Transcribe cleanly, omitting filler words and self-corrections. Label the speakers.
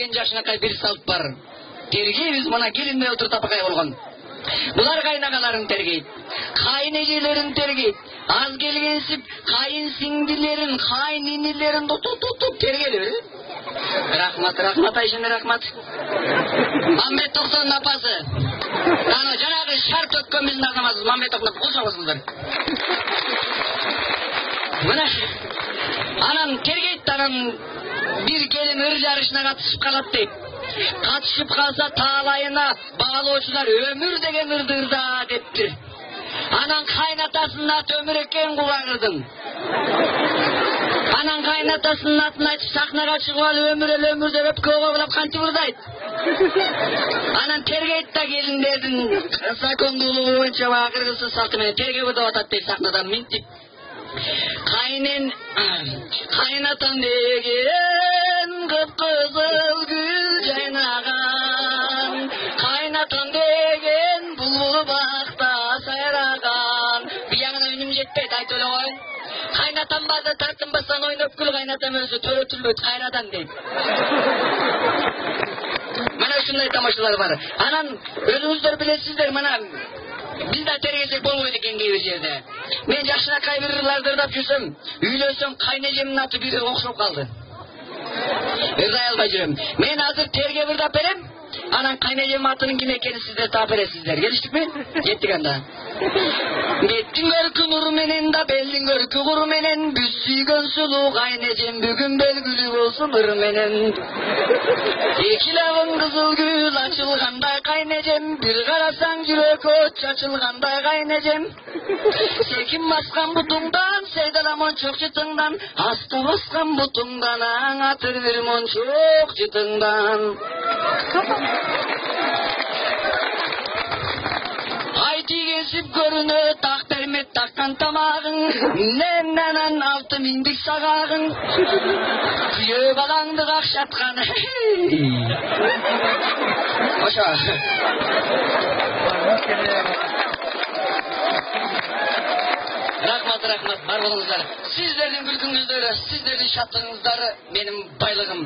Speaker 1: мен жакшынакай бир салып бар. Тергейбиз мына келинме отуруп тапакай болгон. Булар кайнагаларын тергейт, кайнежелерин тергейт, аз келгенсип кайын сиңдилерин, кайын инилерин тутуп тергелеби? Рахмат Айшене, рахмат. Мамбет Токтонун апасы. Аны жанагы шарт өткөн биздин азаматыбыз Мамбет Токтон кошо кошулдар. Мына анан тергейт, анан бир келин ыр жарышына катышып калат дейт. Катышып калса таалайына багалоочулар өмүр деген ырдырда дептир. Анан кайнатасынын аты Өмүр экен Кубагырдын. Анан кайнатасынын атын айтып сахнага чыгып алып өмүр деп өпкөгө кылап кантип ырдайт. Анан тергейт да келиндердин закондуулугу боюнча кыргыз салты менен тергеп деп атат дейт сахнадан минтип. Кайнатам деген кып-кызыл гүл жайнаган, кайнатам деген булбул бакта сайраган. Биягына үнүм жетпейт, айтып эле кой. Кайнатам барды тартынбастан ойноп күл, кайнатам өзү төрөтүлбөйт кайрадан дейт. Мына ушундай тамашалар бар. Анан өзүңүздөр билесиздер, мына биз да тергесек болбойт экен кээ бир жерде. Мен жакшынакай бир ырларды ырдап жүрсөм, үйлөнсөм кайнежемдин аты бири окшоп калды. Ырдай албай жүрөм. Мен азыр тергеп ырдап берем. Анан кайнежемдин атынын ким экенин сиздер таап бересиздер. Келиштикпи? Кеттик анда. Беттин көркү нур менен да белдин көркү кур менен, бүз сүйгөн сулуу кайнежем бүгүн белгилүү болсун ыр менен. Эки лагың кызыл гүл ачылгандай кайнежем, бир карасаң жүрөк от чачылгандай кайнежем. Секин баскан бутуңдан, сейдала мончок жытыңдан, аста баскан бутуңдан, аң атыр бир мончок жытыңдан. Ай тигенсип көрүнө так термет таккан тамагың, неннен алты миндик сагагың, күйөө балаңды какшаткан. Ошо. Рахмат, бар болуңуздар. Сиздердин күлкүңүздөр, сиздердин шаттыгыңыздар менин байлыгым.